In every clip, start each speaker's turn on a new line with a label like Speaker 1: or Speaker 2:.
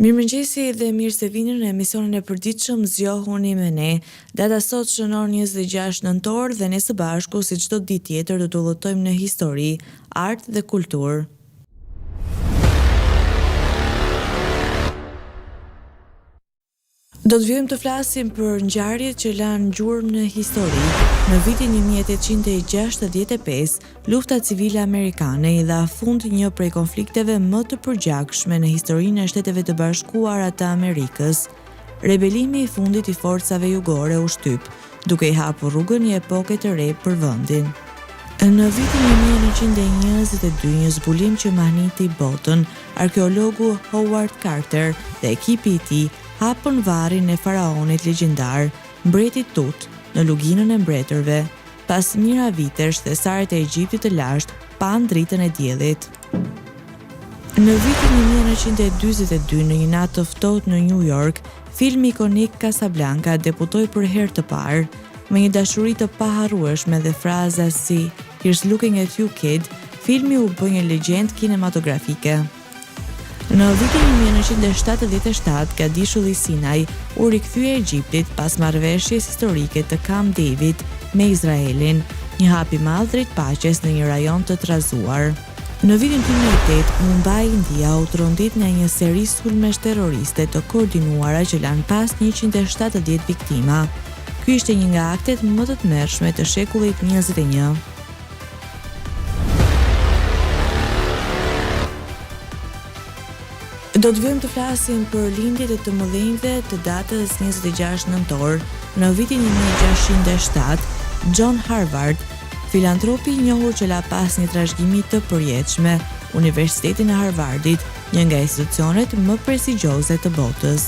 Speaker 1: Mirëmëngjesi dhe mirë se vini në emisionin e përditshëm Zgjohuni me ne. Data sot shënon 26 nëntor dhe ne së bashku si çdo ditë tjetër do të udhëtojmë në histori, art dhe kulturë. Do të vijmë të flasim për ngjarjet që lanë gjurmë në histori. Në vitin 1865, lufta civile amerikane i dha fund një prej konflikteve më të përgjakshme në historinë e Shteteve të Bashkuara të Amerikës. Rebelimi i fundit i forcave jugore u shtyp, duke i hapur rrugën një epoke të re për vendin. Në vitin 1922, një zbulim që mahniti botën, arkeologu Howard Carter dhe ekipi i tij hapën varrin e faraonit legjendar, mbreti Tut, në luginën e mbretërve. Pas mira vitesh, thesaret e Egjiptit të lashtë pan dritën e diellit. Në vitin 1942, në një natë të ftohtë në New York, filmi ikonik Casablanca debutoi për herë të parë, me një dashuri të paharrueshme dhe fraza si "Here's looking at you, kid", filmi u bë një legjendë kinematografike. Në vitin 1977, Gadishulli Sinai u rikthye Egjiptit pas marrëveshjes historike të Camp David me Izraelin, një hap i madh drejt paqes në një rajon të trazuar. Në vitin 2008, Mumbai, India u trondit nga një seri sulmesh terroriste të koordinuara që lanë pas 170 viktima. Ky ishte një nga aktet më të tmerrshme të shekullit 21. Do të vijmë të flasim për lindjet e të mëdhenjve të datës 26 nëntor. Në vitin 1607, John Harvard, filantropi i njohur që la pas një trashëgimi të përjetshme, Universitetin e Harvardit, një nga institucionet më prestigjioze të botës.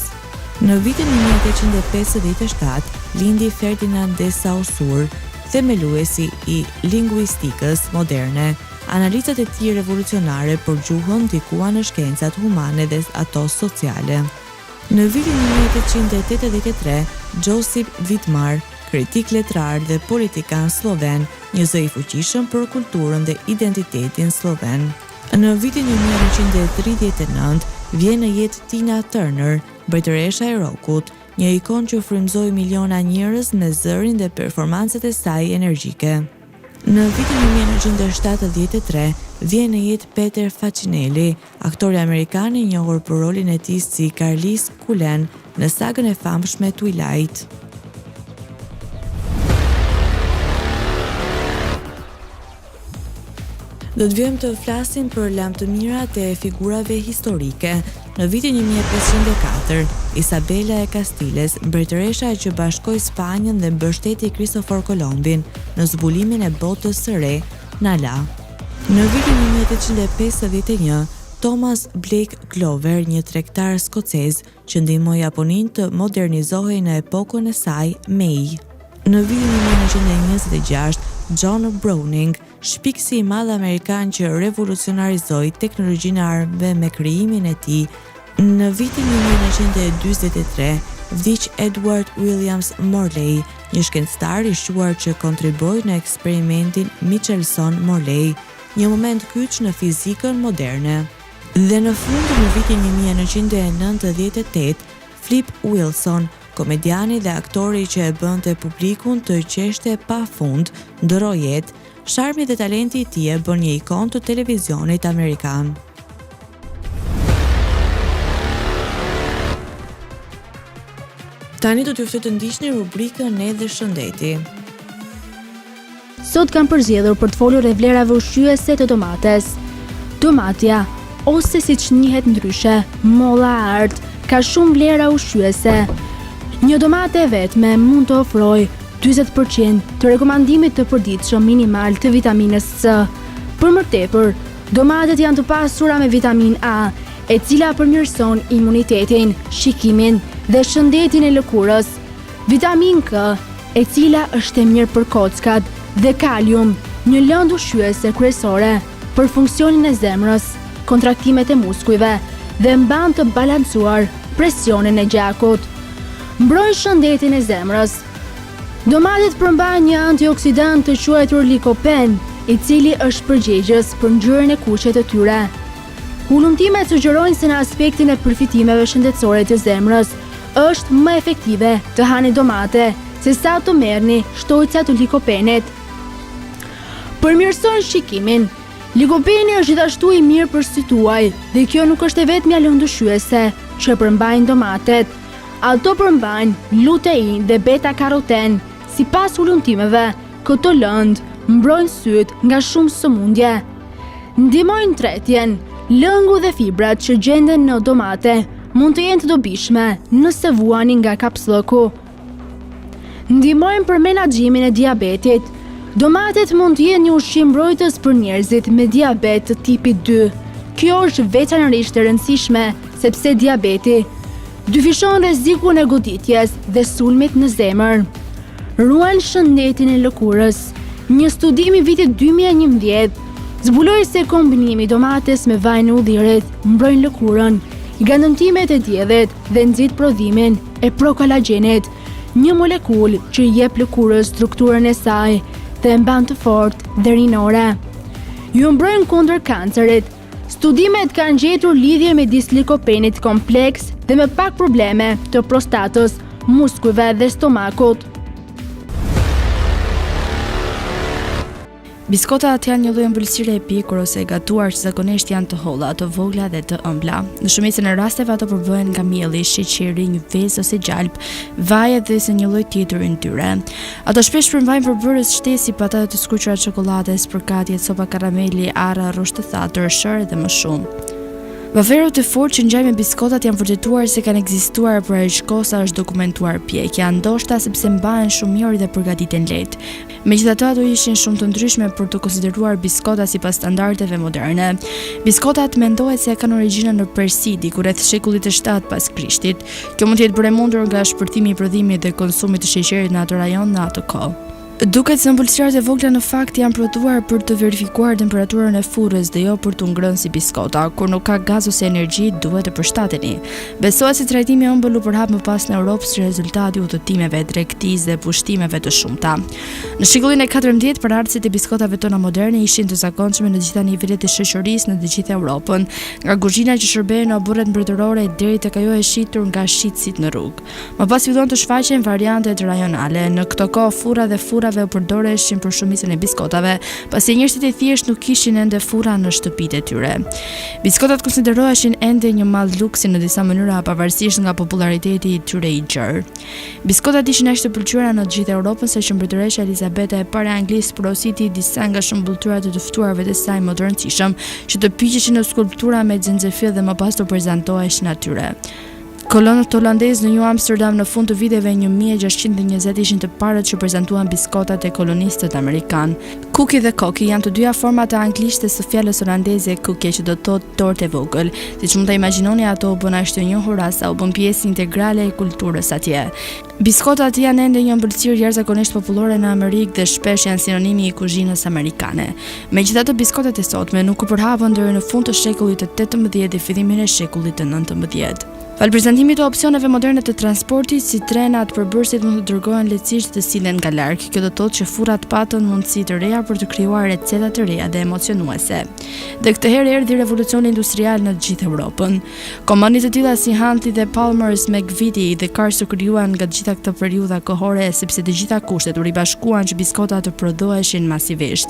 Speaker 1: Në vitin 1857, lindi Ferdinand de Saussure, themeluesi i lingvistikës moderne. Analizat e tij revolucionare për gjuhën ndikuan në shkencat humane dhe ato sociale. Në vitin 1883, Josip Vidmar, kritik letrar dhe politikan sloven, një zë i fuqishëm për kulturën dhe identitetin sloven. Në vitin 1939, vjen në jetë Tina Turner, mbretëresha e rockut, një ikon që frymëzoi miliona njerëz me zërin dhe performancat e saj energjike. Në vitin 1973, vjen në jetë Peter Facinelli, aktori amerikan i njohur për rolin e tij si Carlis Cullen në sagën e famshme Twilight. Do të vijmë të flasim për lam të mirat e figurave historike. Në vitin 1504, Isabela e Kastiles, mbretëresha që bashkoi Spanjën dhe mbështeti Kristofor Kolombin në zbulimin e botës së re, na la. Në vitin 1851, Thomas Blake Glover, një tregtar skocez që ndihmoi Japoninë të modernizohej në epokën e saj Meiji. Në vitin 1926, John Browning, shpikësi i madh amerikan që revolucionarizoi teknologjinë e armëve me krijimin e tij. Në vitin 1943, vdiq Edward Williams Morley, një shkencëtar i shquar që kontriboi në eksperimentin Michelson-Morley, një moment kyç në fizikën moderne. Dhe në fund, në vitin 1998, Flip Wilson, komediani dhe aktori që e bënte publikun të qeshte pafund, ndroi jetë. Sharmi dhe talenti i tij e bën një ikon të televizionit amerikan. Tani do t'ju ftoj të ndiqni rubrikën Ne dhe Shëndeti.
Speaker 2: Sot kam përzgjedhur për të folur e vlerave ushqyese të domates. Domatja, ose siç njihet ndryshe, molla e art, ka shumë vlera ushqyese. Një domate vetme mund të ofrojë 40% të rekomandimit të përditshëm minimal të vitaminës C. Për më tepër, domatet janë të pasura me vitaminë A, e cila përmirëson imunitetin, shikimin dhe shëndetin e lëkurës. Vitaminë K, e cila është e mirë për kockat, dhe kalium, një lëndë ushqyese kryesore për funksionin e zemrës, kontraktimet e muskujve dhe mban të balancuar presionin e gjakut. Mbrojnë shëndetin e zemrës. Domatet përmbajnë një antioksidant të quajtur likopen, i cili është përgjegjës për ngjyrën e kuqe të tyre. Ulumtimet sugjerojnë se në aspektin e përfitimeve shëndetësore të zemrës, është më efektive të hani domate se sa të merrni shtojca të likopenit. Përmirëson shikimin. Likopeni është gjithashtu i mirë për sy tuaj dhe kjo nuk është e vetmja lëndëshyese që përmbajnë domatet. Ato përmbajnë lutein dhe beta-karoten. Sipas ulumtimeve, këto lëndë mbrojnë syt nga shumë sëmundje. Ndihmojnë tretjen. Lëngu dhe fibrat që gjenden në domate mund të jenë të dobishme nëse vuani nga kapslloku. Ndihmojnë për menaxhimin e diabetit. Domatet mund të jenë një ushqim mbrojtës për njerëzit me diabet të tipit 2. Kjo është veçanërisht e rëndësishme sepse diabeti dyfishon rrezikun e goditjes dhe sulmit në zemër. Ruan shëndetin e lëkurës. Një studim i vitit 2011 zbuloi se kombinimi i domates me vaj në udhëherit mbrojnë lëkurën, nga ndëmtimet e diellit dhe nxit prodhimin e prokolagjenit, një molekulë që i jep lëkurës strukturën e saj dhe e mban të fortë dhe rinore. Ju mbrojnë kundër kancerit. Studimet kanë gjetur lidhje midis likopenit kompleks dhe me pak probleme të prostatës, muskujve dhe stomakut.
Speaker 3: Biskotat janë një lloj ëmbëlsire e pikur ose e gatuar që zakonisht janë të holla, të vogla dhe të ëmbla. Në shumicën e rasteve ato përbëhen nga mielli, sheqeri, një vezë ose gjalp, vaj dhe se një lloj tjetër yndyrë. Ato shpesh përmbajnë përbërës shtesi, patate të skuqura çokolades, përkatje, copa karameli, arra, rrush të thatër, shër dhe më shumë. Vaferët e fortë që ngjajnë me biskotat janë vërtetuar se kanë ekzistuar për aq kohë sa është dokumentuar pjekja, ndoshta sepse mbahen shumë mirë dhe përgatiten lehtë. Megjithatë, ato ishin shumë të ndryshme për të konsideruar biskota sipas standardeve moderne. Biskotat mendohet se kanë origjinën në Persi, diku rreth shekullit të 7 pas Krishtit. Kjo mund të jetë bërë mundur nga shpërtimi i prodhimit dhe konsumit të sheqerit në atë rajon në atë kohë. Duket se ëmbëlsirat e vogla në fakt janë prodhuar për të verifikuar temperaturën e furrës dhe jo për të ngrënë si biskota. Kur nuk ka gaz ose energji, duhet të përshtateni. Besohet se trajtimi i ëmbël u përhap më pas në Europë si rezultati i udhëtimeve, tregtisë dhe pushtimeve të shumta. Në shekullin e 14, përardhësit e biskotave tona moderne ishin të zakonshme në të gjitha nivelet e shoqërisë në të gjithë Europën, nga kuzhina që shërbej në burret mbretërore deri tek ajo e shitur nga shitësit në rrugë. Më pas fillon të shfaqen variantet rajonale. Në këtë kohë furra dhe furrave u përdoreshin për shumicën e biskotave, pasi njerëzit e thjeshtë nuk kishin ende furra në shtëpitë e tyre. Biskotat konsideroheshin ende një mall luksi në disa mënyra pavarësisht nga populariteti i tyre i gjerë. Biskotat ishin aq të pëlqyera në të gjithë Europën se që mbretëresha Elizabeta e parë e Anglisë porositi disa nga shëmbulltyrat e të ftuarve të saj më të rëndësishëm, që të piqeshin në skulptura me xhenxefil dhe më pas të prezantoheshin atyre. Kolonët holandezë në New Amsterdam në fund të viteve 1620 ishin të parët që prezantuan biskotat e kolonistët amerikan. Cookie dhe Cocky janë të dyja format e anglishte së fjalës holandeze cookie, që do të thotë tortë e vogël. Siç mund ta imagjinoni, ato u bën aq të njohura sa u bën pjesë integrale e kulturës atje. Biskotat janë ende një ëmbëlsirë jashtëzakonisht popullore në Amerikë dhe shpesh janë sinonimi i kuzhinës amerikane. Megjithatë, biskotat e sotme nuk u përhapën deri në fund të shekullit të 18 dhe fillimin e shekullit të 19. Falë prezantimit të opsioneve moderne të transportit, si trenat, përbërësit mund të dërgohen lehtësisht të sillen nga larg. Kjo do të thotë që furrat patën mundësi të reja për të krijuar receta të reja dhe emocionuese. Dhe këtë herë erdhi revolucioni industrial në të gjithë Europën. Kompani të tilla si Huntley dhe Palmer's, McVitie dhe Cars u krijuan nga të gjitha këto periudha kohore, sepse të gjitha kushtet u ribashkuan që biskotat të prodhoheshin masivisht.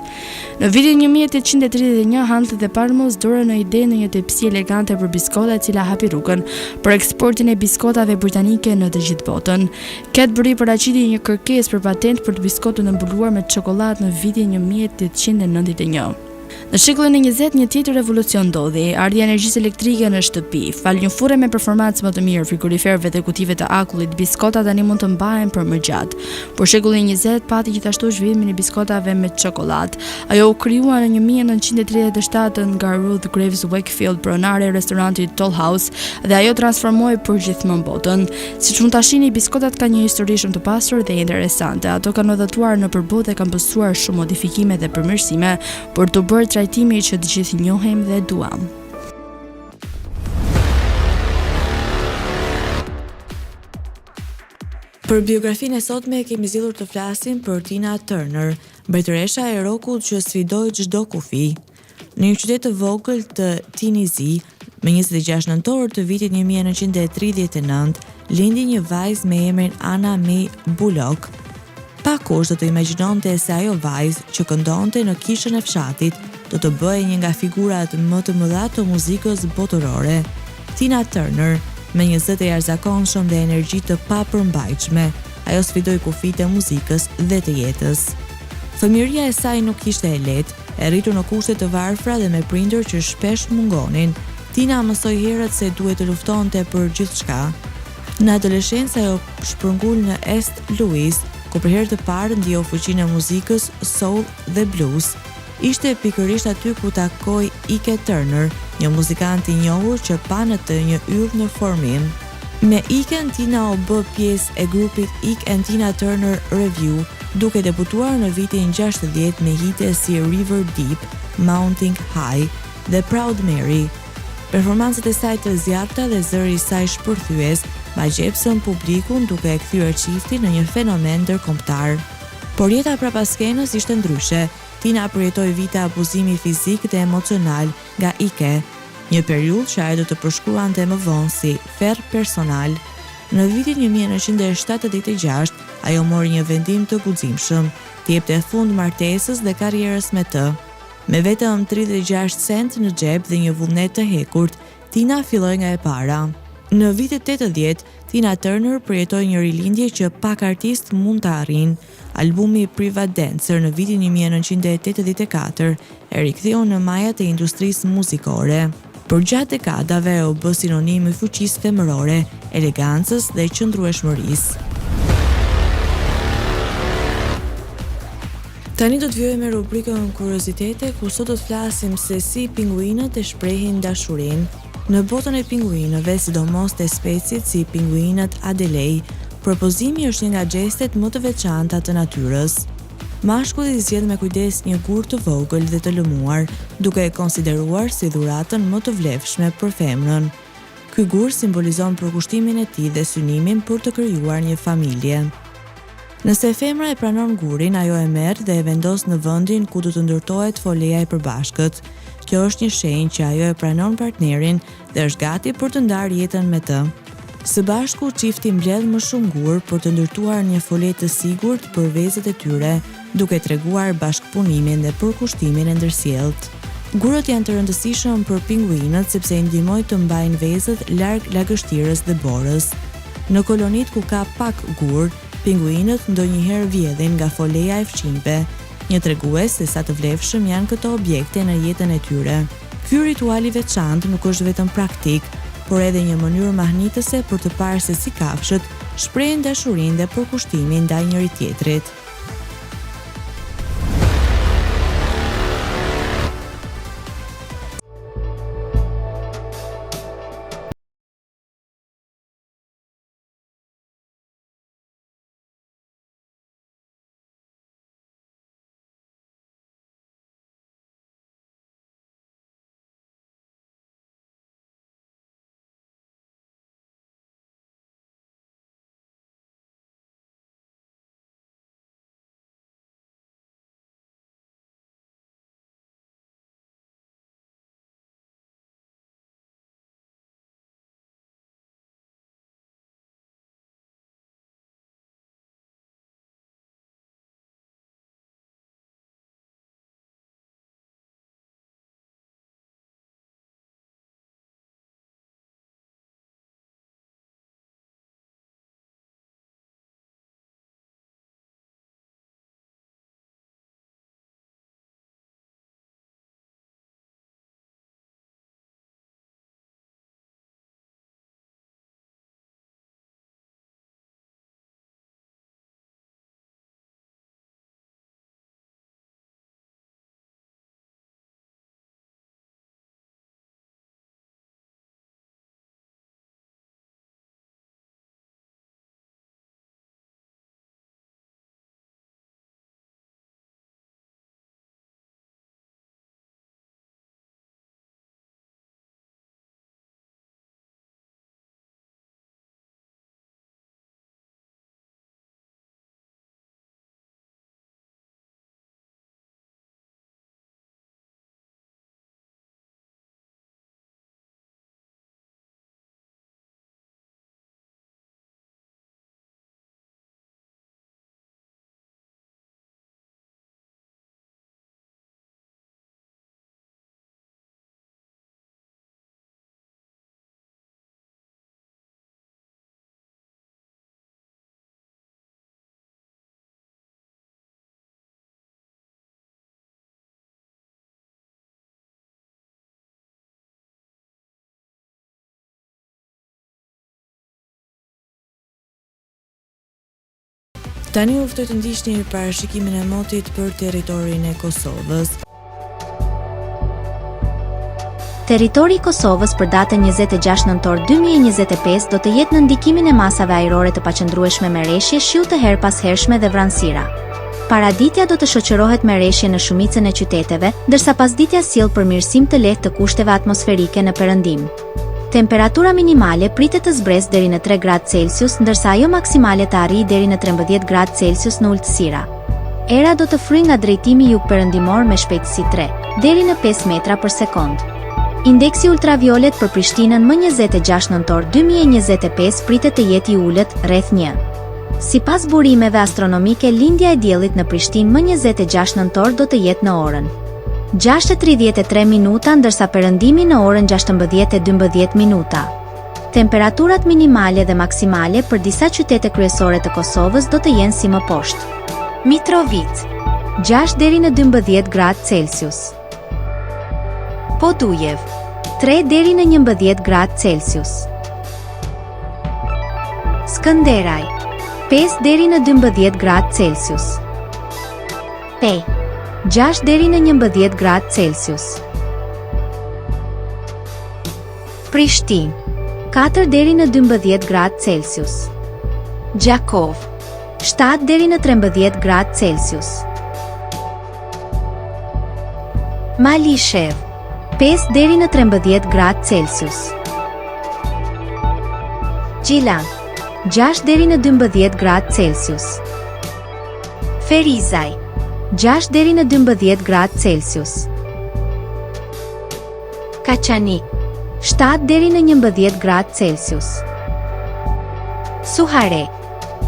Speaker 3: Në vitin 1831, Huntley dhe Palmer's dorën në idenë një tepsi elegante për biskota, e cila hapi rrugën për eksportin e biskotave britanike në të gjithë botën. Cadbury paraqiti një kërkesë për patent për të biskotën e mbuluar me çokoladë në vitin 1891. Në shekullin e 20, një tjetër revolucion ndodhi, ardhja e energjisë elektrike në shtëpi. Falë një furre me performancë më të mirë, frigoriferëve dhe kutive të akullit, biskotat tani mund të mbahen për më gjatë. Por shekulli 20 pati gjithashtu zhvillimin e biskotave me çokoladë. Ajo u krijua në 1937 nga Ruth Graves Wakefield, pronare e restorantit Toll House, dhe ajo transformoi përgjithmonë botën. Siç mund ta shihni, biskotat kanë një histori shumë të pasur dhe interesante. Ato kanë udhëtuar në përballë dhe kanë pasur shumë modifikime dhe përmirësime për të bërë trajtimi që të gjithë njohim dhe duam.
Speaker 1: Për biografinë e sotme kemi zgjedhur të flasim për Tina Turner, mbretëresha e rockut që sfidoi çdo kufi. Në një qytet të vogël të Tennessee, me 26 nëntor të vitit 1939, lindi një vajzë me emrin Anna Mae Bullock. Pa kusht do të imagjinonte se ajo vajzë që këndonte në kishën e fshatit do të bëhej një nga figurat më të mëdha të muzikës botërore. Tina Turner, me një zë të jashtëzakonshëm dhe energji të papërmbajtshme, ajo sfidoi kufijtë e muzikës dhe të jetës. Fëmijëria e saj nuk ishte e lehtë, e rritur në kushte të varfra dhe me prindër që shpesh mungonin. Tina mësoi herët se duhet të luftonte për gjithçka. Në adoleshencë ajo shpërngul në East Louis, ku për herë të parë ndjeu fuqinë e muzikës soul dhe blues. Ishte pikërisht aty ku takoi Ike Turner, një muzikant i njohur që pa në të një yll në formim. Me Iken, Tina u bë pjesë e grupit Ike and Tina Turner Revue, duke debutuar në vitin 60 me hite si River Deep, Mounting High dhe Proud Mary. Performancët e saj të zjarrta dhe zëri i saj shpërthyes magjepsën publikun duke e kthyer çiftin në një fenomen ndërkombëtar. Por jeta prapas skenës ishte ndryshe. Tina përjetoi vite abuzimi fizik dhe emocional nga Ike, një periudhë që ajo do të përshkruante më vonë si ferr personal. Në vitin 1976, ajo mori një vendim të guximshëm, të jepte fund martesës dhe karrierës me të. Me vetëm 36 cent në xhep dhe një vullnet të hekurt, Tina filloi nga e para. Në vitet 80, Tina Turner përjetoi një rilindje që pak artist mund të arrijnë. Albumi Private Dancer në vitin 1984 e riktheu në majat e industrisë muzikore. Për gjatë dekadave u bë sinonim i fuqisë femërore, elegancës dhe qëndrueshmërisë. Tani do të vjojmë me rubrikën Kuriozitete, ku sot do të flasim se si pinguinët e shprehin dashurinë. Në botën e pinguinëve, sidomos të specit si pinguinët Adelei, propozimi është një nga gjestet më të veçanta të natyrës. Mashkulli zgjedh me kujdes një gur të vogël dhe të lëmuar, duke e konsideruar si dhuratën më të vlefshme për femrën. Ky gur simbolizon përkushtimin e tij dhe synimin për të krijuar një familje. Nëse femra e pranon gurin, ajo e merr dhe e vendos në vendin ku do të ndërtohet foleja e përbashkët. Kjo është një shenjë që ajo e pranon partnerin dhe është gati për të ndarë jetën me të. Së bashku, çifti mbledh më shumë gur për të ndërtuar një folë të sigurt për vezët e tyre, duke treguar bashkëpunimin dhe përkushtimin e ndërsjellët. Gurët janë të rëndësishëm për pinguinët sepse i ndihmojnë të mbajnë vezët larg lagështirës dhe borës. Në kolonit ku ka pak gur, pinguinët ndonjëherë vjedhin nga foleja e fqinjve, një tregues se sa të vlefshëm janë këto objekte në jetën e tyre. Ky ritual i veçantë nuk është vetëm praktik, por edhe një mënyrë mahnitëse për të parë se si kafshët shprehin dashurinë dhe përkushtimin ndaj njëri tjetrit. Tani u ftoj të ndiqni parashikimin e motit për territorin e Kosovës.
Speaker 4: Territori i Kosovës për datën 26 nëntor 2025 do të jetë në ndikimin e masave ajrore të paqëndrueshme me rreshje shiu të her pas hershme dhe vranësira. Paraditja do të shoqërohet me rreshje në shumicën e qyteteve, ndërsa pasditja sjell përmirësim të lehtë të kushteve atmosferike në perëndim. Temperatura minimale pritet të zbresë deri në 3 gradë Celsius, ndërsa ajo maksimale të arrijë deri në 13 gradë Celsius në ulësira. Era do të fryjë nga drejtimi jug-perëndimor me shpejtësi 3 deri në 5 metra për sekond. Indeksi ultraviolet për Prishtinën më 26 nëntor 2025 pritet të jetë i ulët, rreth 1. Sipas burimeve astronomike, lindja e diellit në Prishtinë më 26 nëntor do të jetë në orën 6:33 minuta, ndërsa perëndimi në orën 16:12 minuta. Temperaturat minimale dhe maksimale për disa qytete kryesore të Kosovës do të jenë si më poshtë. Mitrovica 6 deri në 12 gradë Celsius. Podujev 3 deri në 11 gradë Celsius. Skënderaj 5 deri në 12 gradë Celsius. Pej 6 deri në 11 gradë Celsius. Prishtinë 4 deri në 12 gradë Celsius. Gjakov 7 deri në 13 gradë Celsius. Malishev 5 deri në 13 gradë Celsius. Gjilan 6 deri në 12 gradë Celsius. Ferizaj 6 deri në 12 gradë Celsius. Kaçanik 7 deri në 11 gradë Celsius. Suhare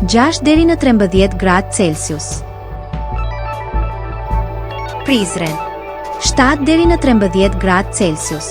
Speaker 4: 6 deri në 13 gradë Celsius. Prizren 7 deri në 13 gradë Celsius.